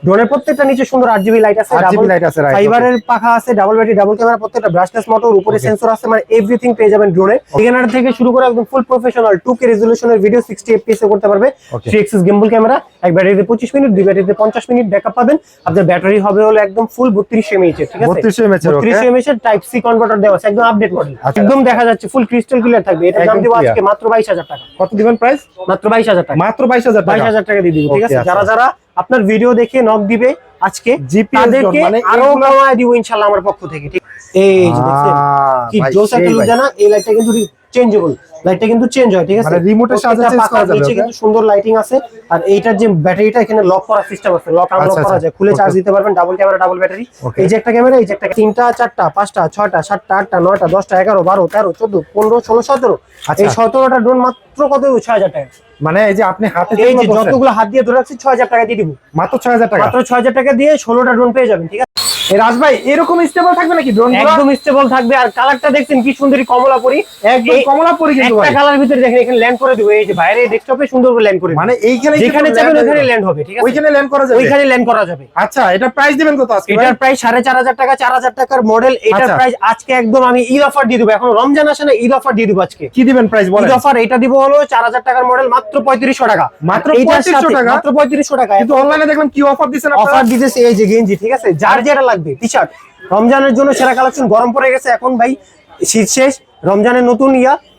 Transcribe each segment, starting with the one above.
ড্রোনের প্রত্যেকটা নিচে সুন্দর আরজিবি লাইট আছে, ফাইবারের পাখা আছে, ডাবল ব্যাটারি, ডাবল ক্যামেরা, প্রত্যেকটা ব্রাশলেস মোটর, উপরে সেন্সর আছে, মানে এভরিথিং পেয়ে যাবেন ড্রোনে। বিগিনার থেকে শুরু করে একদম ফুল প্রফেশনাল 2K রেজোলিউশনের ভিডিও 60 fps এ করতে পারবে। 3 এক্সিস গিম্বল ক্যামেরা, এক ব্যাটারিতে 25 মিনিট, দুই ব্যাটারিতে 50 মিনিট ব্যাকআপ পাবেন। আপনার ব্যাটারি হবে হলো একদম ফুল 32 mAh এর, ঠিক আছে? 32 mAh এর টাইপ সি কনভার্টার দেওয়া আছে, একদম আপডেট মডেল, একদম দেখা যাচ্ছে ফুল ক্রিস্টাল ক্লিয়ার থাকবে। এটা দাম দিব আজকে মাত্র 22,000 টাকা। কত দিবেন প্রাইস? মাত্র 22,000 টাকা। মাত্র 22,000 টাকা দিয়ে দিব, ঠিক আছে? যারা যারা আপনার ভিডিও দেখে নক দিবে আজকে, তাদেরকে আরো কমায় দিব ইনশাআল্লাহ আমার পক্ষ থেকে, ঠিক? এই যে দেখছেন কি জোস একটা লুক জানা, এই লাইটটা কিন্তু চেঞ্জেবল, লাইটটা কিন্তু চেঞ্জ হয়, ঠিক আছে? মানে রিমোটের সাহায্যে চেঞ্জ করা যাবে। নিচে কিন্তু সুন্দর লাইটিং আছে, আর এইটার যে ব্যাটারিটা এখানে লক করার সিস্টেম আছে, লক আনলক করা যায়, খুলে চার্জ দিতে পারবেন। ডাবল ক্যামেরা, ডাবল ব্যাটারি, এই যে একটা ক্যামেরা, এই যে একটা, 3টা 4টা 5টা 6টা 7টা 8টা 9টা 10টা 11 12 13 14 15 16 17, এই 17টা ড্রোন মাত্র কত? 6,000 টাকা। মানে এই যে আপনি হাতে এই যে যতগুলো হাত দিয়ে ধরে রাখছি 6,000 টাকা দিয়ে দিব, মাত্র 6,000 টাকা। মাত্র 6,000 টাকা দিয়ে 16টা ড্রোন পেয়ে যাবেন, ঠিক আছে? রাজ ভাই এরকম স্টেবল থাকবে নাকি ড্রোন? একদম স্টেবল থাকবে। আর কালারটা দেখছেন কি সুন্দরী কমলাপুরি, একদম কমলাপুরি, কিন্তু একটা কালার ভিতরে দেখেন এখানে ল্যান্ড করে দিব। এই যে বাইরে ডেস্কটপে সুন্দর করে ল্যান্ড করে, মানে এইখানে যেখানে যাবেন ওখানে ল্যান্ড হবে, ঠিক আছে? ওইখানে ল্যান্ড করা যাবে, ওইখানে ল্যান্ড করা যাবে। আচ্ছা, এটা প্রাইস দিবেন কত আজকে? এটার প্রাইস 4,500 টাকা, 4,000 টাকার মডেল। এটার প্রাইস আজকে একদম আমি ঈদ অফার দিয়ে দেব। এখন রমজান আসে না, ঈদ অফার দিয়ে দেব আজকে। কি দিবেন প্রাইস বলেন? ঈদ অফার এটা দিব হলো 4,000 টাকার মডেল, মাত্র 3500 টাকা। মাত্র 3500 টাকা, মাত্র 3500 টাকা। কিন্তু অনলাইনে দেখলাম কি অফার দিবেন? অফার দিতেছে এই যে গেঞ্জি, ঠিক আছে? যার যেটা লাগবে, টি-শার্ট, রমজানের জন্য সেরা কালেকশন। গরম পড়ে গেছে এখন ভাই, শীত শেষ, রমজানের নতুন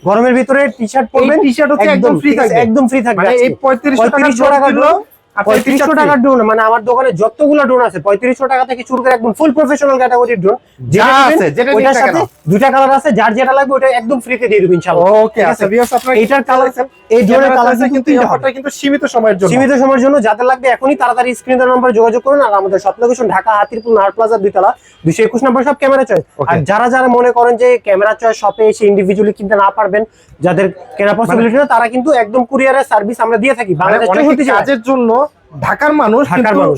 গরমের ভিতরে টি-শার্ট পরবেন, টি-শার্ট হচ্ছে একদম ফ্রি থাকবে, একদম ফ্রি থাকবে। মানে এই 3500 টাকা ড্রোন, 3500 টাকার ড্রোন, মানে আমার দোকানে যতগুলো ড্রোন আছে 3500 টাকা থেকে শুরু করে একদম ফুল প্রফেশনাল ক্যাটাগরির ড্রোন যেটা আছে, ওটার সাথে দুইটা কালার আছে, যার যেটা লাগবে ওটা একদম ফ্রিতে দিয়ে দেব ইনশাআল্লাহ। ওকে, আচ্ছা ভিউয়ার্স, আপনারা এটার কালার, এই ড্রোনের কালার কিন্তু এই অফারটা কিন্তু সীমিত সময়ের জন্য, সীমিত সময়ের জন্য। যাদের লাগবে এখনই তাড়াতাড়ি স্ক্রিন দেওয়ার নম্বরে যোগাযোগ করুন। আর আমাদের shop location Dhaka Hatirpul Nahar plaza 2 তলা 221 নম্বর সব ক্যামেরা চয়েস। আর যারা যারা মনে করেন যে ক্যামেরা চয়েস শপে এসে ইন্ডিভিজুয়ালি কিনতে না পারবেন, যাদের কেনা পসিবিলিটি না, তারা কিন্তু একদম কুরিয়ারের সার্ভিস আমরা দিয়ে থাকি। বাংলাদেশ কাজের জন্য ঢাকার মানুষ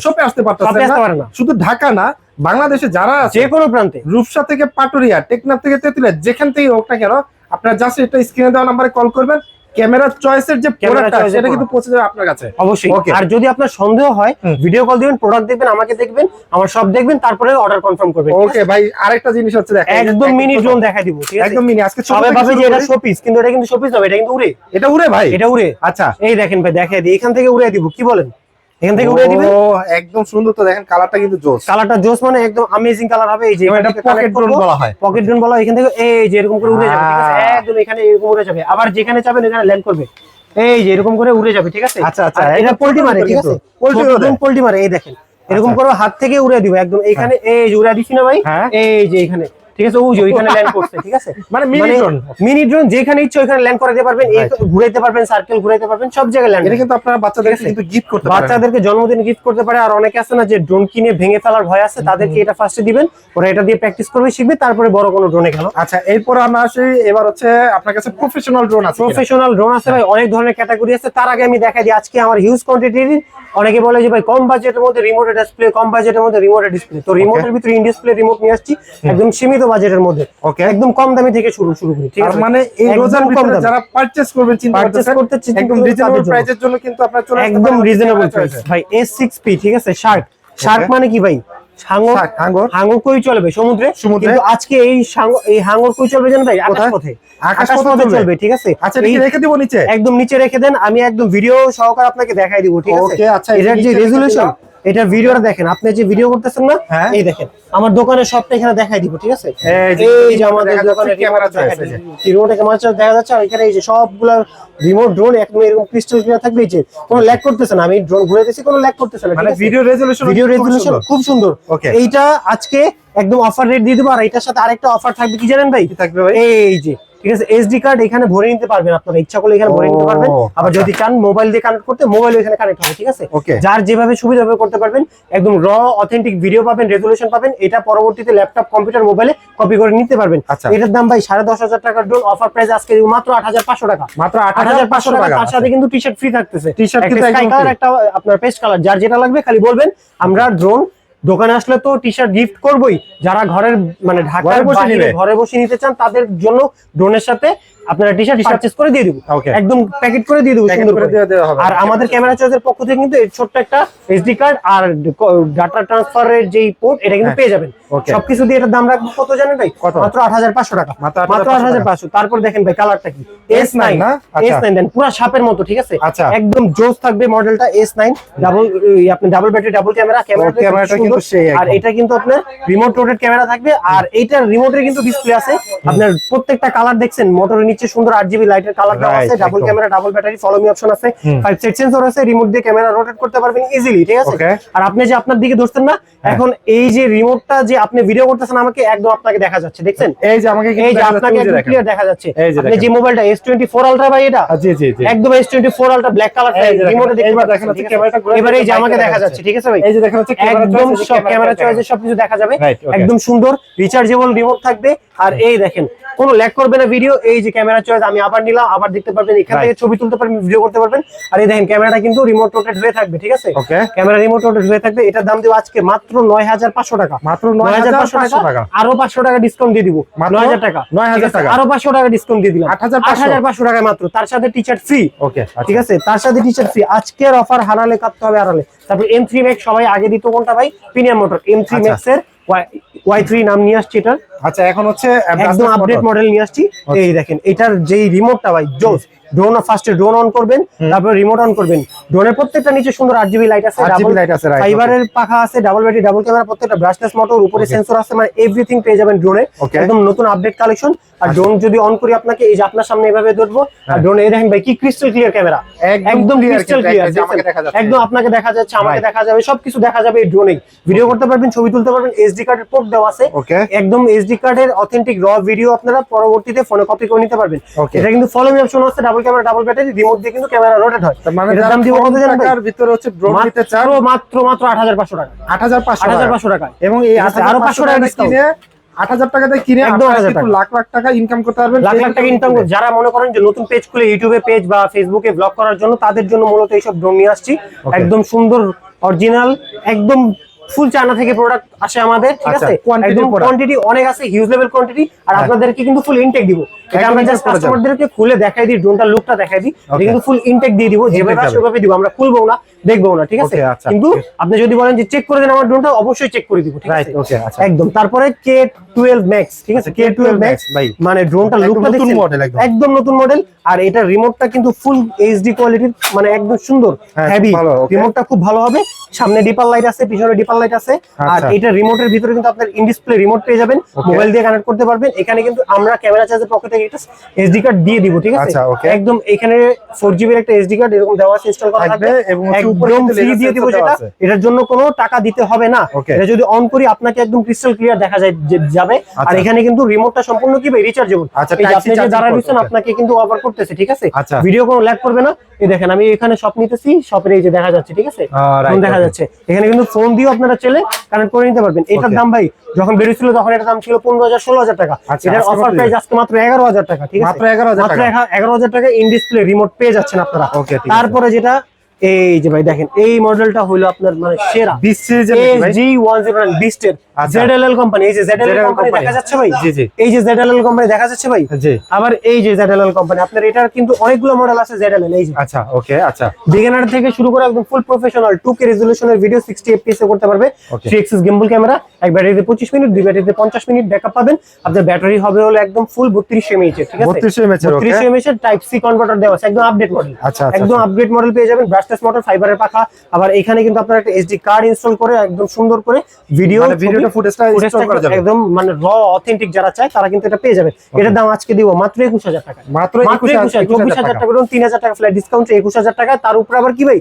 শপে আসতে পারতেছে না, শুধু ঢাকা না, বাংলাদেশে যারা যে কোনো প্রান্তে, রূপসা থেকে পাটুরিয়া, টেকনাফ থেকে তেতুলিয়া, যেখান থেকে হোক না কেন, আপনারা জাস্ট এটা স্ক্রিনে দেওয়া নম্বরে কল করবেন। ক্যামেরা চয়েসের যে প্রোডাক্টটা সেটা কিন্তু পৌঁছে যাবে আপনার কাছে অবশ্যই। আর যদি আপনার সন্দেহ হয়, ভিডিও কল দিবেন, প্রোডাক্ট দেখবেন, আমাকে দেখবেন, আমার সব দেখবেন, তারপরে অর্ডার কনফার্ম করবেন। ওকে ভাই, আরেকটা জিনিস হচ্ছে দেখেন, একদম মিনি ড্রোন দেখাই দিব, ঠিক আছে? একদম মিনি। আজকে সবাই ভাবে যে এটা শোপিস, কিন্তু এটা কিন্তু শোপিস হবে, এটা কিন্তু উড়ে। এটা উড়ে ভাই, এটা উড়ে। আচ্ছা, এই দেখেন ভাই, দেখাই দিই, এখান থেকে উড়ে দিব, কি বলেন? এখান থেকে উড়ে দিবেন, একদম সুন্দর। তো দেখেন কালারটা কিন্তু জোস, কালারটা জোস, মানে একদম অ্যামেজিং কালার হবে। এই যে এটা পকেট ড্রোন বলা হয়, পকেট ড্রোন বলা হয়। এখান থেকে এই যে এরকম করে উড়ে যাবে, ঠিক আছে? একদম এখানে এরকম উড়ে যাবে, আবার যেখানে যাবেন এখানে ল্যান্ড করবে, এই যে এরকম করে উড়ে যাবে, ঠিক আছে? আচ্ছা আচ্ছা, এটা পোল্টি মারে, ঠিক আছে? পোল্টি মারে, এই দেখেন এরকম করে হাত থেকে উড়ে দিবে একদম এখানে, এই যে উড়ে দিছি না ভাই, এই যে এখানে, ঠিক আছে? ওই যে ওইখানে ল্যান্ড করছে, ঠিক আছে? মানে মিনি ড্রোন যেখানে ইচ্ছে ওইখানে ল্যান্ড করাতে পারবেন, ঘুরাইতে পারবেন, সার্কেল ঘুরাইতে পারবেন, সব জায়গায় ল্যান্ড। এটা কিন্তু আপনারা বাচ্চাদেরকে কিন্তু গিফট করতে পারেন, বাচ্চাদেরকে জন্মদিনে গিফট করতে পারে। আর অনেকে আছে না যে ড্রোন কিনে ভেঙে ফেলার ভয় আছে, তাদেরকে এটা ফার্স্টে দিবেন, ওরা এটা দিয়ে প্র্যাকটিস করবে, শিখবে, তারপরে বড় কোনো ড্রোনে গেল। আচ্ছা, এরপর আমরা আসি, এবার হচ্ছে আপনার কাছে প্রফেশনাল ড্রোন আছে। প্রফেশনাল ড্রোন আছে ভাই, অনেক ধরনের ক্যাটাগরি আছে। তার আগে আমি দেখাই দিই আজকে আমার হিউজ কোয়ান্টিটির। অনেকে বলে যে ভাই কম বাজেটের মধ্যে রিমোট ডিসপ্লে, কম বাজেটের মধ্যে রিমোট ডিসপ্লে। তো রিমোটের ভিতরে ইন ডিসপ্লে রিমোট নিয়ে আসছি একদম সীমিত বাজেটের মধ্যে, একদম কম দামি থেকে শুরু করি, ঠিক আছে? মানে এই রোজার ভিতরে যারা পারচেজ করবেন, চিন্তা করতেছেন, একদম রিজনেবল প্রাইসের জন্য কিন্তু আপনারা চলে আসতে পারেন। একদম রিজনেবল প্রাইস ভাই। S6P, ঠিক আছে? শার্ক মানে কি ভাই? হাঙ্গর কই চলবে সমুদ্রে, কিন্তু আজকে এই হাঙ্গর কই চলবে জানেন ভাই? আকাশ পথে চলবে, ঠিক আছে? আচ্ছা, রেখে দিব নিচে, একদম নিচে রেখে দেন, আমি একদম ভিডিও সহকারে আপনাকে দেখাই দিব, ঠিক আছে? আচ্ছা, এটার যে রেজোলিউশন, এটা ভিডিওটা দেখেন, আপনি যে ভিডিও করতেছেন না, এই দেখেন আমার দোকানের সবটা এখানে দেখাই দিব, ঠিক আছে? এই যে আমাদের দোকানের ক্যামেরা রিমোটে ক্যামেরা দেখা যাচ্ছে, আর এখানে এই যে সবগুলা রিমোট ড্রোন একদম এরকম ক্রিস্টাল ক্লিয়ার থাকবে। এই যে কোনো ল্যাগ করতেছে না, আমি ড্রোন ঘুরে দিয়েছি, কোনো ল্যাগ করতেছে না, মানে ভিডিও রেজোলিউশন খুব সুন্দর। এইটা আজকে একদম অফার রেট দিয়ে দেবো। আর এটার সাথে আরেকটা অফার থাকবে, কি জানেন ভাই? এই যে, ঠিক আছে, এসডি কার্ড এখানে ভরে নিতে পারবেন, আপনারা ইচ্ছা করলে এখানে ভরে নিতে পারবেন। আবার যদি চান মোবাইল দিয়ে কানেক্ট করতে, মোবাইল এখানে কানেক্ট হবে, ঠিক আছে? যার যেভাবে সুবিধা হবে করতে পারবেন। একদম র অথেন্টিক ভিডিও পাবেন, রেজোলিউশন পাবেন। এটা পরবর্তীতে ল্যাপটপ, কম্পিউটার, মোবাইলে কপি করে নিতে পারবেন। এটার দাম ভাই 10,500 টাকার ড্রোন। অফার প্রাইস আজকে মাত্র 8,500 টাকা, মাত্র 8,500 টাকা। তার সাথে কিন্তু টি-শার্ট ফ্রি থাকতেছে, একটা আপনার পেস্ট কালার, যার যেটা লাগবে খালি বলবেন। আমরা ড্রোন দোকানে আসলে তো টি-শার্ট গিফট করবই, যারা ঘরের মানে ঢাকায় ঘরে বসে নিতে চান তাদের জন্য ড্রোনের সাথে আপনারা টি-শার্ট পারচেজ করে দিয়ে দিব, Okay. একদম প্যাকেট করে দিয়ে দিব সুন্দর করে। দেওয়া হবে। আর আমাদের ক্যামেরা চয়েসের পক্ষ থেকে কিন্তু এই ছোট্ট একটা এসডি কার্ড আর ডাটা ট্রান্সফারের যেই পোর্ট এটা কিন্তু পেয়ে যাবেন। Okay. সবকিছু দিয়ে এটার দাম রাখবো কত জানেন ভাই? কত? মাত্র 8500 টাকা। মাত্র মাত্র 8500। তারপর দেখেন ভাই কালারটা কি, S9 না? আচ্ছা। S9 দেন পুরো সাপের মতো, ঠিক আছে? আচ্ছা। একদম জোস থাকবে মডেলটা S9 ডাবল, আপনি ডাবল ব্যাটারি ডাবল ক্যামেরা, ক্যামেরাটা কিন্তু সেই আর একদম। এটা কিন্তু আপনার রিমোট রোটেট ক্যামেরা থাকবে। আর এইটার রিমোটের কিন্তু ডিসপ্লে আছে, আপনার প্রত্যেকটা কালার দেখছেন, মোটরের নিচে সুন্দর RGB লাইটের কালার দেওয়া Right, আছে, ডাবল একদম। Camera double battery follow me option আছে, 5 সেট সেন্সর আছে, রিমোট দিয়ে ক্যামেরা রোটেট করতে পারবেন ইজিলি, ঠিক আছে? Okay. আর আপনি যে আপনার দিকে ধরছেন না, এখন এই যে রিমোটটা যে আপনি ভিডিও করতেছেন আমাকে একদম আপনাকে দেখা যাচ্ছে, দেখছেন? এই যে আমাকে এই যে আপনাকে একদম ক্লিয়ার দেখা যাচ্ছে। আপনি যে মোবাইলটা S24 আলট্রা ভাই, এটা জি জি জি একদম S24 আলট্রা ব্ল্যাক কালার এই যে দেখেন, রিমোটে দেখতে এইবার পাচ্ছেন, দেখেন হচ্ছে ঠিক আছে? ক্যামেরাটা ঘুরে এবারে এই যে দেখতে আমাকে দেখা দেখা যাচ্ছে, ঠিক আছে ভাই? এই যে দেখেন হচ্ছে একদম সব ক্যামেরা চয়েস চয়েসে সবকিছু দেখা যাবে, Right, okay. একদম সুন্দর রিচার্জেবল রিমোট থাকবে। আর এই দেখেন কোনো ল্যাগ করবে না ভিডিও, এই যে ক্যামেরা চয়েস আমি আবার নিলাম, আবার দেখতে পারবেন, এখান থেকে ছবি তুলতে পারবেন, ভিডিও করতে পারবেন। আর এই দেখেন ক্যামেরাটা কিন্তু রিমোট রোটেট হয়ে থাকবে, ঠিক আছে? Okay. ক্যামেরা রিমোট রোটেট হয়ে থাকবে। এটার দাম দিব আজকে মাত্র 9500 টাকা। মাত্র 9500 টাকা। আরো 500 টাকা ডিসকাউন্ট দিয়ে দিব, মাত্র 9000 টাকা। 9000 টাকা। আরো 500 টাকা ডিসকাউন্ট দিয়ে দিলাম, 8500 টাকা মাত্র। তার সাথে টি-শার্ট ফ্রি। ওকে ঠিক আছে, তার সাথে টি-শার্ট ফ্রি। আজকের অফার হারালে কাটতে হবে আড়ালে। তারপর M3 Max সবাই আগে দিত কোনটা ভাই? প্রিমিয়াম মোটর M3 আচ্ছা। Max এর Y3 নাম নিয়ে আসছে এটার, আচ্ছা এখন হচ্ছে একদম আপডেট মডেল নিয়ে আসছি। এই দেখেন এটার যেই রিমোটটা ভাই জোস। ড্রোন ফার্স্টে ড্রোন অন করবেন, তারপর রিমোট অন করবেন। ড্রোনের প্রত্যেকটা নিচে সুন্দর RGB লাইট আছে, RGB লাইট আছে, right, ফাইবারের পাখা আছে, ডাবল ব্যাটারি ডাবল ক্যামেরা, প্রত্যেকটা ব্রাশলেস মোটর, উপরে সেন্সর আছে, মানে এভরিথিং পেয়ে যাবেন ড্রোনে। Okay. একদম নতুন আপডেট কালেকশন। আর ড্রোন যদি অন করি আপনাকে, এই যে আপনার সামনে এভাবে ধরবো, আর ড্রোনে এই দেখেন ভাই কি ক্রিস্টাল ক্লিয়ার ক্যামেরা, একদম clear ক্রিস্টাল কিন্তু, ক্লিয়ার, এই যে আমাকে দেখা যাচ্ছে। একদম আপনাকে দেখা যাচ্ছে, আমাকে Right. দেখা যাবে, সবকিছু দেখা যাবে এই ড্রোনে। ভিডিও করতে পারবেন, ছবি তুলতে পারবেন, SD কার্ডের পোর্ট দেওয়া আছে। Okay. একদম SD কার্ডের অথেন্টিক র ভিডিও আপনারা পরবর্তীতে ফোনে কপি করে নিতে পারবেন। Okay. এটা কিন্তু ফলো মি অপশন আছে, double camera double battery, remote দিয়ে কিন্তু ক্যামেরা রোটেট হয়। তার মানে এটার দাম দিব কত জানেন ভাই? টাকার ভিতরে হচ্ছে ড্রোন নিতে চান মাত্র 8500 টাকা। 8500 টাকা। এবং এই ঠিক আছে, আরো 500 টাকা discount। কিনে 8000 টাকা দিয়ে কিনে একদম আপনারা 8000 কিন্তু টাকা। লাখ লাখ টাকা ইনকাম করতে পারবেন। লাখ লাখ টাকা ইনকাম করে যারা মনে করেন যে নতুন পেজ খুলে ইউটিউবে পেজ বা ফেসবুকে ব্লগ করার জন্য, তাদের জন্য মূলত এইসব ড্রোন নিয়ে আসছি। একদম সুন্দর অরিজিনাল, একদম ফুল চায়না থেকে প্রোডাক্ট আসে আমাদের, ঠিক আচ্ছা, আছে? quantity একদম product। কোয়ান্টিটি অনেক আছে, হিউজ লেভেল কোয়ান্টিটি। আর আপনাদেরকে কিন্তু ফুল ইনটেক দিব। এটা আমরা একদম জাস্ট করে যাবেন। কাস্টমারদেরকে খুলে দেখাই দিই, ড্রোনটার লুকটা দেখাই দিই। এটা Okay. কিন্তু ফুল ইনটেক দিয়ে দিব, যেভাবে যাবে। আসে ওভাবে দিব, আমরা খুলবো না, দেখবো না, ঠিক আছে? Okay, আচ্ছা। কিন্তু আপনি যদি বলেন যে চেক করে দেন আমার ড্রোনটা, অবশ্যই চেক করে দিব, ঠিক Right, আছে? okay, আচ্ছা। একদম। তারপরে K12 Max, ঠিক আছে? K12 Max ভাই। মানে ড্রোনটার একদম লুকটা নতুন দেখছেন? model একদম। একদম নতুন মডেল। আর এটা রিমোটটা কিন্তু ফুল HD কোয়ালিটির, মানে একদম সুন্দর হ্যাঁ, হেভি। খুব ভালো, okay. রিমোটটা খুব ভালো হবে। সামনে ডিপার লাইট আছে, পিছনে ডিপার লাইট আছে। আর আচ্ছা। এটা রিমোটের ভিতরে কিন্তু আপনার ইন ডিসপ্লে রিমোট পেয়ে যাবেন, Okay. মোবাইল দিয়ে কানেক্ট করতে পারবেন। এখানে কিন্তু আমরা ক্যামেরা চার্জের পকেট থেকে একটা SD কার্ড দিয়ে দিব, ঠিক আছে? আচ্ছা, okay. একদম এখানে 4GB এর একটা SD কার্ড এরকম দেওয়া আছে, ইনস্টল করা থাকবে থাকবে এবং হচ্ছে উপরে একদম কিন্তু ফ্রি laser দিয়ে দিব। sensor দেওয়া যেটা আছে। এটার জন্য কোনো টাকা দিতে হবে না। Okay. এটা যদি অন করি আপনাকে একদম ক্রিস্টাল ক্লিয়ার দেখা যায় যাবে। আর আচ্ছা। এখানে কিন্তু রিমোটটা সম্পূর্ণ কি ভাই রিচার্জেবল। আচ্ছা, এই যে Type C আপনি যে charging দাঁড়ায় port, রয়েছেন, okay. আপনাকে কিন্তু অফার করতেছে, ঠিক আছে? আচ্ছা। ভিডিও কোনো ল্যাগ করবে না। এই দেখেন আমি এখানে শপ নিতেছি, শপের এই যে দেখা যাচ্ছে, ঠিক আছে? right, ফোন দেখা okay. যাচ্ছে। এখানে কিন্তু ফোন দিয়েও আপনারা চলে কানেক্ট করে নিতে পারবেন। এটার Okay. দাম ভাই যখন বেরিয়েছিল তখন এটার দাম ছিল 15000 16000 টাকা। আচ্ছা, এটার আজকে অফার কত প্রাইস দিলেন? আজকে মাত্র 11000 টাকা, ঠিক আছে? মাত্র 11,000 মাত্র টাকা। 11000 টাকা ইন ডিসপ্লে রিমোট পেয়ে যাচ্ছেন আপনারা। Okay, ঠিক আছে। তারপরে যেটা এই যে ভাই দেখেন, এই মডেলটা হলো আপনার মানে সেরা বিশ সিরিজের নাকি ভাই? SG109 বিস্টের আচ্ছা। ZLL company. এই যে ZLL ZLL কোম্পানি company। দেখা যাচ্ছে ভাই, জি, জি। এই যে ZLL কোম্পানি দেখা যাচ্ছে ভাই। জি। আবার এই যে ZLL কোম্পানি, আপনার এটার কিন্তু অনেকগুলো মডেল আছে ZLL। এই যে আচ্ছা, ওকে, আচ্ছা। বিগিনার থেকে শুরু করে একদম ফুল প্রফেশনাল 2K রেজোলিউশনের ভিডিও 60 fps এ করতে পারবে। Okay. 3 axis gimbal ক্যামেরা, এক ব্যাটারিতে 25 মিনিট, দুই ব্যাটারিতে 50 মিনিট ব্যাকআপ পাবেন। আপনার ব্যাটারি হবে হলো একদম ফুল 32 mAh এর, ঠিক আছে? 32 mAh এর, okay. 32 mAh এর টাইপ সি কনভার্টার দেওয়া আছে, একদম আপডেট মডেল। আচ্ছা, আচ্ছা, একদম আচ্ছা। আপডেট মডেল পেয়ে যাবেন, ব্রাশলেস মোটর, ফাইবারের পাখা। আবার এখানে কিন্তু আপনারা একটা SD কার্ড ইনস্টল করে একদম সুন্দর করে ভিডিও মানে ভিডিওটা ফুটেজটা ইনস্টল করা যাবে। একদম মানে র অথেন্টিক যারা চায় তারা কিন্তু এটা পেয়ে যাবে। এটার দাম আজকে দিব মাত্র 21000 টাকা। মাত্র 24000 24000 টাকা, 3000 টাকা ফ্ল্যাট ডিসকাউন্ট, 21000 টাকা। তার উপর আবার কি ভাই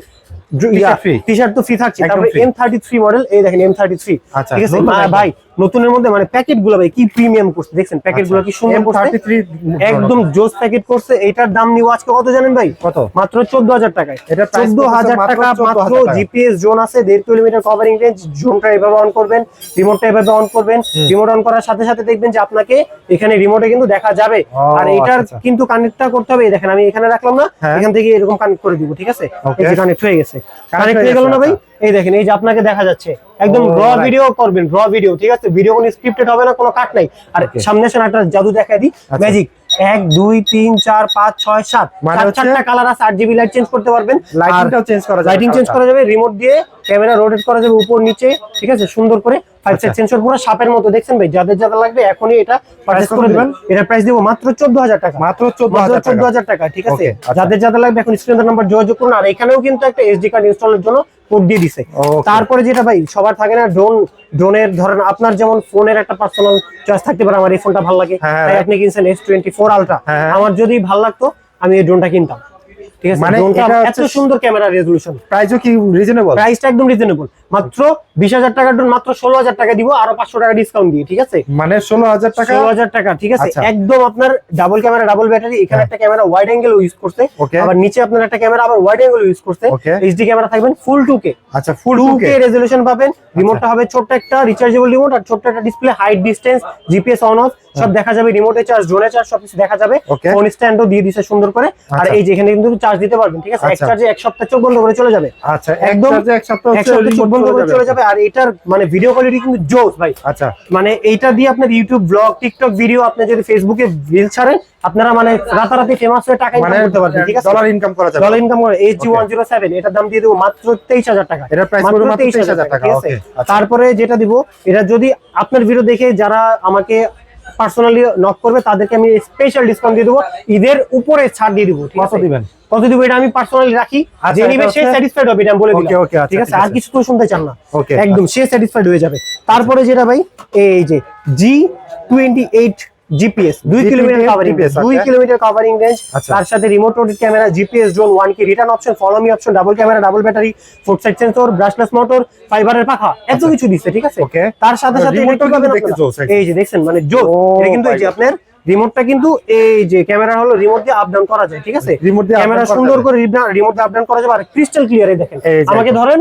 T-shirt free। টি-শার্ট তো ফ্রি থাকছে। একদম তারপরে free। M33 মডেল, এই দেখেন M33, আচ্ছা, ঠিক আছে? নতুন একদম। ভাই নতুনের মধ্যে মানে প্যাকেট গুলো ভাই কি প্রিমিয়াম করছে, দেখছেন প্যাকেট গুলো কি সুন্দর করছে, M33 একদম জোস প্যাকেট করছে। এটার দাম নিব আজকে কত জানেন ভাই? কত? মাত্র 14000 টাকায়। এটার price 14000 মাত্র টাকা। 14,000 মাত্র টাকা। জিপিএস জোন আছে, 1.5 কিলোমিটার কভারিং রেঞ্জ। জোনটা এভাবে অন করবেন, রিমোটটা এভাবে অন করবেন। রিমোট অন করার সাথে সাথে দেখবেন যে আপনাকে এখানে রিমোটে কিন্তু দেখা যাবে। ও, আর এটার আচ্ছা, আচ্ছা। কিন্তু কানেক্টটা করতে হবে। এই দেখেন আমি এখানে রাখলাম না, হ্যাঁ। এখান থেকে এরকম কানেক্ট করে দিব, ঠিক আছে? Okay. এই যে কানেক্ট হয়ে গেছে, কানেক্ট হয়ে হয়ে গেল গেছে, না ভাই? আচ্ছা। এই দেখেন এই যে আপনাকে দেখা যাচ্ছে একদম ও, র right. ভিডিও করবেন, র ভিডিও, ঠিক আছে? ভিডিও কোনো স্ক্রিপ্টেড হবে না, কোনো কাট নাই। আর সামনে আসেন একটা জাদু দেখা দিই, আচ্ছা। ম্যাজিক। 1 2 3 4 5 6 7 মানে হচ্ছে চারটা কালার আছে, 8 জিবি লাইট চেঞ্জ করতে পারবেন, লাইটিংটাও চেঞ্জ করা যাবে, লাইটিং চেঞ্জ করা যাবে, রিমোট দিয়ে ক্যামেরা রোটেট করা যাবে উপর নিচে, ঠিক আছে, সুন্দর করে 5 সাইড সেন্সর পুরো সাপের মতো দেখছেন ভাই। যাদের যাদের লাগবে এখনই এটা পারচেজ করে দিবেন। এটা প্রাইস দিব মাত্র 14000 টাকা, মাত্র 14000 টাকা, ঠিক আছে। Okay, আচ্ছা। যাদের যাদের লাগবে এখন স্ক্রিনের নাম্বার যোগাযোগ করুন। আর এখানেও কিন্তু একটা এসডি কার্ড ইনস্টলের জন্য কোড দিয়ে দিছে। Okay. তারপরে যেটা ভাই সবার থাকে না, ড্রোনের ধরেন আপনার যেমন ফোনের একটা পার্সোনাল চয়েস থাকতে পারে, আমার এই ফোনটা ভালো লাগে হ্যাঁ, তাই আপনি কিনছেন S24 আলট্রা, হ্যাঁ। আমার যদি ভালো লাগতো আমি এই ড্রোনটা কিনতাম, ঠিক আছে। মানে ড্রোনটা এটা এত সুন্দর ক্যামেরা রেজোলিউশন, প্রাইসও কি রিজনেবল? প্রাইসটা একদম রিজনেবল, মাত্র 20000 টাকার ড্রোন মাত্র 16000 টাকা দিব, আরো 500 টাকা ডিসকাউন্ট দিয়ে, ঠিক আছে। মানে 16000 টাকা, 16000 টাকা, ঠিক আছে। আচ্ছা। একদম আপনার ডাবল ক্যামেরা, ডাবল ব্যাটারি, এখানে একটা ক্যামেরা ওয়াইড অ্যাঙ্গেল ইউজ করতে, Okay. আবার নিচে আপনার একটা ক্যামেরা আবার ওয়াইড অ্যাঙ্গেল ইউজ করতে, Okay. এইচডি ক্যামেরা থাকবেন ফুল 2K, আচ্ছা ফুল 2K রেজোলিউশন পাবেন। রিমোটটা হবে ছোট্ট একটা রিচার্জেবল রিমোট, আর ছোট্ট একটা display, height distance GPS on of সব দেখা যাবে, রিমোটে চার্জ, ড্রোনে চার্জ সবকিছু দেখা যাবে। Okay. ফোন স্ট্যান্ডও দিয়ে দিছে সুন্দর করে। আর আচ্ছা। এই যে এখানে কিন্তু চার্জ দিতে পারবেন, ঠিক আছে। এক আচ্ছা। চার্জে এক সপ্তাহ চোখ বন্ধ করে চলে যাবে, আচ্ছা একদম একদম এক সপ্তাহ এক সপ্তাহ চোখ বন্ধ করে চলে যাবে। আর এটার মানে ভিডিও কোয়ালিটি কিন্তু জোস ভাই। আচ্ছা মানে এইটা দিয়ে আপনার ইউটিউব ব্লগ, টিকটক ভিডিও, আপনি যদি ফেসবুকে রিল ছাড়েন, আপনারা মানে রাতারাতি ফেমাস হয়ে টাকা মানে ইনকাম করতে পারবেন, ঠিক আছে। ডলার ইনকাম করা যাবে, ডলার ইনকাম করে SG107 এটার দাম দিয়ে দেবো মাত্র 23000 টাকা, এটার প্রাইস পড়বে মাত্র 23000 টাকা, ঠিক আছে। ওকে আচ্ছা তারপরে যেটা দিব, এটা যদি আপনার ভিডিও দেখে যারা আমাকে পার্সোনালি নক করবে তাদেরকে আমি স্পেশাল ডিসকাউন্ট দিয়ে দেবো, ঈদের উপরে ছাড় দিয়ে দিব, ঠিক কত আছে। দিবেন? কত দিব এটা আমি পার্সোনালি রাখি, আচ্ছা, যে নিবে এটা সে হচ্ছে- স্যাটিসফাইড হবে, এটা আমি বলে Okay, দিলাম, okay, আচ্ছা, ঠিক আছে। ঠিক আর আছে। কিছু তো শুনতে চান না, Okay, একদম সে স্যাটিসফাইড হয়ে যাবে। তারপরে যেটা ভাই, এই যে G28 GPS 2 kilometre covering, GPS, 2 okay. Kilometre covering range, আচ্ছা। তার সাথে remote rotate camera, GPS drone, 1K return option, follow me option, double camera, double battery, 4 side sensor, brushless motor, ফাইবারের পাখা, এত কিছু দিচ্ছে, ঠিক আছে। Okay. তার সাথে সাথে Remote এটা কি টা পাবেন দেখতে আপনারা? জোস একদম। এই যে দেখছেন মানে জোস, Oh এটা কিন্তু এই যে my আপনার রিমোটটা কিন্তু এই যে ক্যামেরা হলো রিমোট দিয়ে আপ ডাউন করা যায়, ঠিক আছে। Remote দিয়ে up ক্যামেরা down করা সুন্দর যাবে। করে রিমোট দিয়ে আপ ডাউন করা যাবে, আর ক্রিস্টাল ক্লিয়ার। এই দেখেন, এই যে আমাকে একদম। ধরেন,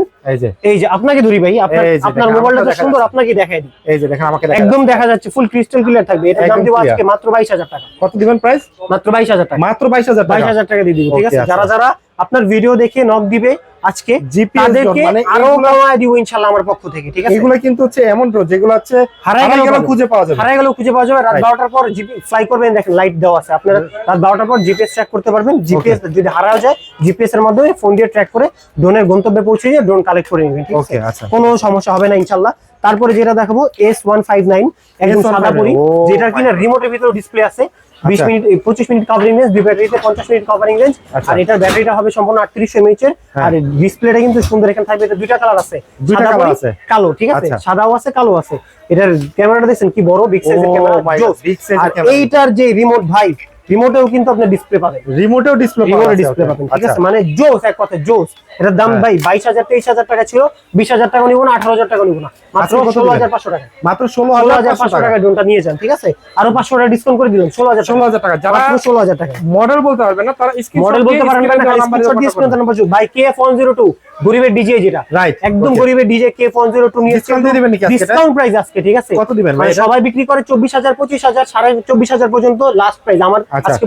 এই যে আপনাকে ধরি ভাই, আপনার এই যে আপনার দেখেন, মোবাইলটা তো আমাকে দেখা সুন্দর, যাচ্ছে। আপনাকে দেখাই দিই। এই যে দেখেন আমাকে দেখা একদম যাচ্ছে। দেখা যাচ্ছে ফুল ক্রিস্টাল ক্লিয়ার থাকবে। এটা দাম একদম দিব clear। আজকে মাত্র 22000 টাকা, কত দিবেন প্রাইস? মাত্র 22000 টাকা, মাত্র 22000 টাকা, 22000 টাকা দিয়ে দিব, ঠিক আছে। Okay, যারা আচ্ছা। যারা আপনার ভিডিও দেখে নক দিবে আজকে, GPS তাদেরকে মানে আরো এগুলো- কমায় দিব ইনশাআল্লাহ আমার পক্ষ থেকে, ঠিক আছে। এগুলো কিন্তু হচ্ছে এমন ড্রো যেগুলো হচ্ছে হারাই হারাই গেলেও গেলেও খুঁজে পাওয়া যাবে, হারাই গেলেও খুঁজে পাওয়া যাবে। রাত Right. 12টার পর জিপি ফ্লাই করবেন, দেখেন লাইট দেওয়া আছে, আপনারা রাত 12টার পর জিপিএস ট্র্যাক করতে পারবেন। জিপিএস যদি হারাও যায়, জিপিএস এর মাধ্যমে ফোন দিয়ে ট্র্যাক করে ড্রোনের গন্তব্যে পৌঁছে দিয়ে ড্রোন কালেক্ট করে নেবেন, ঠিক আছে। Okay, আচ্ছা। কোনো সমস্যা হবে না ইনশাআল্লাহ। তারপরে যেটা দেখাবো S159, একদম S159, সাদা পরি, oh যেটার my কিনা রিমোটের ভিতরে ডিসপ্লে আছে। 20 আচ্ছা। মিনিট 25 মিনিট কভারিং রেঞ্জ, দুই ব্যাটারিতে 50 মিনিট কভারিং রেঞ্জ। আচ্ছা। আর এটার ব্যাটারিটা হবে সম্পূর্ণ 3800 mAh এর। হ্যাঁ। আর ডিসপ্লেটা কিন্তু সুন্দর, এখানে থাকবে। এটা দুইটা কালার আছে, দুইটা সাদা colour পরি, আছে। কালো, ঠিক আছে। আচ্ছা। সাদাও আছে, কালো আছে। এটার ক্যামেরাটা দেখছেন কি বড়, বিগ সাইজের Oh ক্যামেরা, my God, জোস। big size এর আর camera। এইটার যে রিমোট ভাই, রিমোটেও কিন্তু আপনি ডিসপ্লে পাবেন, রিমোটেও ডিসপ্লে রিমোটে ডিসপ্লে পাবেন, ঠিক আছে। মানে জোস, এক কথা জোস। এটার দাম ভাই 22000 23000 টাকা ছিল, 20000 টাকা নিব না, 18000 টাকা নিব না, মাত্র আজকে কত 16500 টাকা, মাত্র 16500 16500 টাকা, টাকা ড্রোনটা নিয়ে যান, ঠিক আছে। আরো 500 টাকা ডিসকাউন্ট করে দিলাম, 16000 টাকা। যারা মাত্র 16000 টাকা। মডেল বলতে পারবে না তারা স্ক্রিনশট মডেল বলতে পারেন না, খালি স্ক্রিনশট দিয়ে স্ক্রিন নাম্বার ভাই। KF102 গরিবের ডিজে, যেটা Right, একদম okay. গরিবের ডিজে KF102 নিয়ে Discount দিয়ে দিবেন নাকি আজকে এটা? ডিসকাউন্ট প্রাইস আজকে, ঠিক আছে। কত দিবেন ভাই মানে এটা? সবাই বিক্রি করে 24000 25000 24500 পর্যন্ত লাস্ট প্রাইস। আমার আচ্ছা। আজকে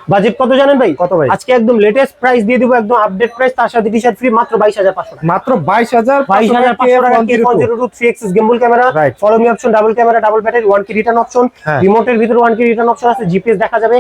বাজেট কত জানেন ভাই? কত ভাই? আজকে একদম লেটেস্ট প্রাইস দিয়ে দিব, একদম আপডেট প্রাইস, তার সাথে টি-শার্ট ফ্রি, মাত্র 22500 টাকা। মাত্র 22500 22500 টাকা KF102 3 axis gimbal camera, Right. Follow me option, double camera, double battery, 1K return option, হ্যাঁ। রিমোটের ভিতরে 1K রিটার্ন অপশন আছে, জিপিএস দেখা যাবে।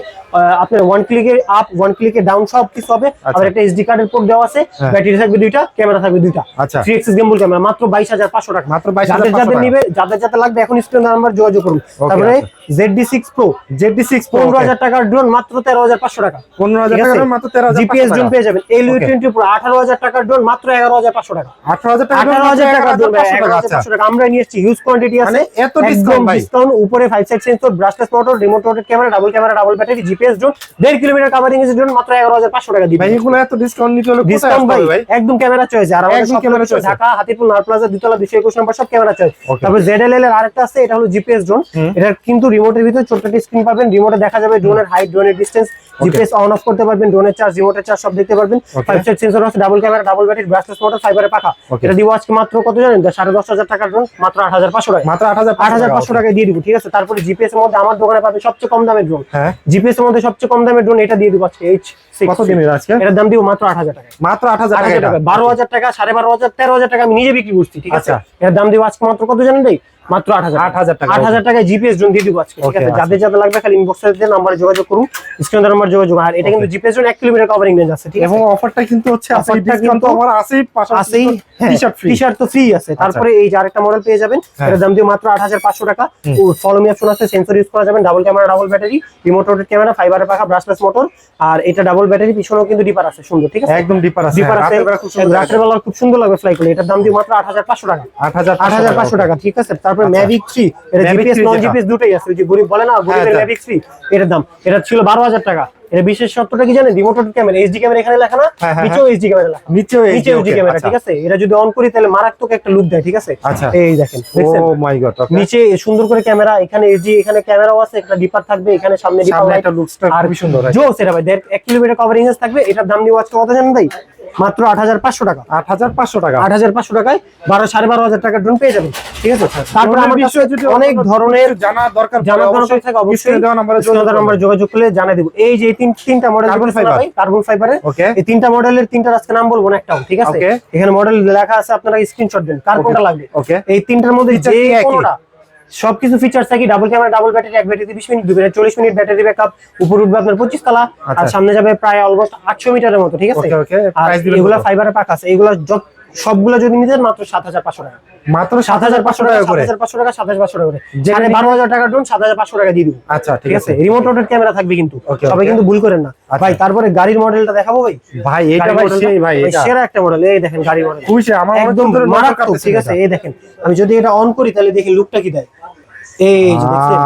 আপনার 1 ক্লিকে আপ, 1 ক্লিকে ডাউন সব কিছু হবে। আবার একটা এসডি কার্ডের পোর্ট দেওয়া আছে, হ্যাঁ। ব্যাটারি থাকবে দুইটা, ক্যামেরা থাকবে দুইটা। আচ্ছা। 3 axis gimbal ক্যামেরা, মাত্র 22500 টাকা। মাত্র 22500 যাদের যাদের টাকা। নিবে, যাদের যাদের লাগবে এখন স্ক্রিন নাম্বার যোগাযোগ করুন। তারপরে আচ্ছা। ZD6 Pro ZD6 Pro 15000 টাকার ড্রোন, মাত্র 13500 টাকা। 15000 ঠিক আছে? টাকা মাত্র 13500 জিপিএস ড্রোন টাকা। পেয়ে যাবেন। LU20 Pro 18000 টাকার ড্রোন, মাত্র 11500 টাকা। 18000 টাকা 18000 টাকা ড্রোন, 11500 টাকা। আচ্ছা 11500 টাকা। আমরা নিয়ে এসেছি, হিউজ কোয়ান্টিটি আছে। মানে এত একদম discount ভাই? ডিসকাউন্ট, উপরে 5 side sensor, brushless motor, remote rotate camera, double battery, GPS drone, 1.5 kilometre covering এর ড্রোন, মাত্র 11500 টাকা দিবেন। ভাই এগুলো এত ডিসকাউন্ট নিতে হলে কোথায় ডিসকাউন্ট আসতে ভাই, হবে ভাই? একদম ক্যামেরা চয়েস। আর আমাদের একদম সব camera camera choice, choice। Dhaka Hatipur নার প্লাজা দুতলা 221 নম্বর, সব ক্যামেরা চয়েস। Okay. তারপর ZLL এর আরেকটা আছে, এটা হলো জিপিএস ড্রোন। এটা কিন্তু রিমোটের ভিতরে ছোট্ট একটা স্ক্রিন পাবেন, রিমোটে দেখা যাবে ড্রোনের হাইট, ড্রোনের ডিসটেন্স, জিপিএস অন অফ করতে পারবেন, ড্রোনের চার্জ, রিমোটের চার্জ সব দেখতে পারবেন। Okay. 5 সাইড সেন্সর আছে, double camera, double battery, brushless motor, ফাইবারের পাখা। Okay. এটা দিব আজকে মাত্র কত জানেন? 10500 টাকার ড্রোন, মাত্র 8500 টাকা। মাত্র 8500 টাকায় দিয়ে দিব, ঠিক আছে। তারপরে জিপিএস এর মধ্যে আমার দোকানে পাবেন সবচেয়ে কম দামের ড্রোন। হ্যাঁ। জিপিএস এর মধ্যে সবচেয়ে কম দামের ড্রোন এটা দিয়ে দিব আজকে, H6। কত দিনের আজকে? এটার দাম দিব মাত্র 8000 টাকা। মাত্র 8000 টাকা 8000 এটা। টাকা, 12000 টাকা, 12500, 13000 টাকা আমি নিজে বিক্রি করছি, ঠিক আছে। আচ্ছা। এর দাম দিব আজকে মাত্র কত জানেন ভাই? মাত্র 8000 টাকা 8000 টাকায় জিপিএস ড্রোন দিয়ে দিব আজকে, ঠিক আছে? যাদের যাদের লাগবে খালি ইনবক্সে দিয়ে নম্বরে যোগাযোগ করুন, স্ক্রিনে নাম্বার যোগাযোগ। আর এটা কিন্তু GPS drone 1 kilometre covering range আছে, ঠিক আছে? এবং অফারটা কিন্তু হচ্ছে আছে, অফারটা ডিসকাউন্ট তো কিন্তু আমার আছেই, পাশাপাশি টি-শার্ট ফ্রি। টি-শার্ট তো ফ্রি আছে। তারপরে এই যে আরেকটা মডেল পেয়ে যাবেন, এটার দাম দিয়ে মাত্র 8500 টাকা। ফলো মি অপশন আছে, সেন্সর ইউজ করা যাবেন, double camera, double battery, remote rotate camera, ফাইবারের পাখা, ব্রাশলেস মোটর, আর এটা ডাবল ব্যাটারি, পিছনেও কিন্তু ডিপার আছে, সুন্দর, ঠিক আছে? একদম ডিপার আছে, ডিপার আছে, রাতের বেলা খুব সুন্দর লাগবে ফ্লাই করলে। এটার দাম দিয়ে মাত্র 8500 টাকা, 8500 টাকা, ঠিক আছে? তারপরে ম্যাভিক 3, এটা জিপিএস নন জিপিএস দুটোই আছে। ওই যে গরিব বলে না, গরিবের ম্যাভিক 3, এটার দাম, এটা ছিল 12000 টাকা। এটা বিশেষ সত্যটা কি জানেন? Remote rotate camera, HD camera এখানে লেখা না, নিচেও এইচডি ক্যামেরা লেখা, নিচেও এইচডি ক্যামেরা, ঠিক আছে? এটা যদি অন করি তাহলে মারাত্মক একটা লুক দেয়, ঠিক আছে? এই দেখেন, দেখছেন? ও মাই গড, নিচে সুন্দর করে ক্যামেরা, এখানে এইচডি, এখানে ক্যামেরাও আছে, একটা ডিপার থাকবে, এখানে সামনে ডিপার, একটা লুকসটা খুবই সুন্দর। জোস এটা ভাই, 1 কিলোমিটার কভারিং রেঞ্জ থাকবে। এটার দাম দিয়ে আজকে কত জানেন ভাই? মাত্র 8500 টাকা। 8500 টাকা, 8500 টাকায় 12,500 টাকা ড্রোন পেয়ে যাবেন, ঠিক আছে? তারপর আমার কাছে অনেক ধরনের জানা দরকার থাকে, অবশ্যই দেওয়া নাম্বারে যোগাযোগ করলে জানাই দেব। এই যে তিনটা মডেল কার্বন ফাইবারের, এই তিনটা মডেলের তিনটা আজকে নাম বলবো না, একটাও, ঠিক আছে? এখানে মডেল লেখা আছে, আপনারা স্ক্রিনশট দেন কার কোনটা লাগবে। এই তিনটার মধ্যে যে কোনটা, সবকিছু ফিচার্স থাকি, ডাবল ক্যামেরা, ডাবল ব্যাটারি, এক ব্যাটারিতে 20 মিনিট দিবে, 40 মিনিট ব্যাটারি ব্যাকআপ, উপর উঠবে আপনার 25 তলা, আর সামনে যাবে প্রায় অলমোস্ট 800 মিটারের মতো, ঠিক আছে? আর এগুলা ফাইবারের পাক আছে, এগুলা সবগুলো যদি নিতেন মাত্র 7500 টাকা, মাত্র 7500 টাকা করে, 7500 টাকা, 7500 টাকা করে, যেখানে 12000 টাকা ড্রোন 7500 টাকা দিয়ে দিব। আচ্ছা, ঠিক আছে? রিমোট রোটেট ক্যামেরা থাকবে কিন্তু, সবাই কিন্তু ভুল করেন না ভাই। তারপরে গাড়ির মডেলটা দেখাবো ভাই। ভাই এটা ভাই সেই ভাই, এটা সেরা একটা মডেল। এই দেখেন গাড়ির মডেল, খুবই আমার একদম মারাত্মক, ঠিক আছে? এই দেখেন, আমি যদি এটা অন করি তাহলে দেখি লুকটা কি দেয়। এই যে দেখছেন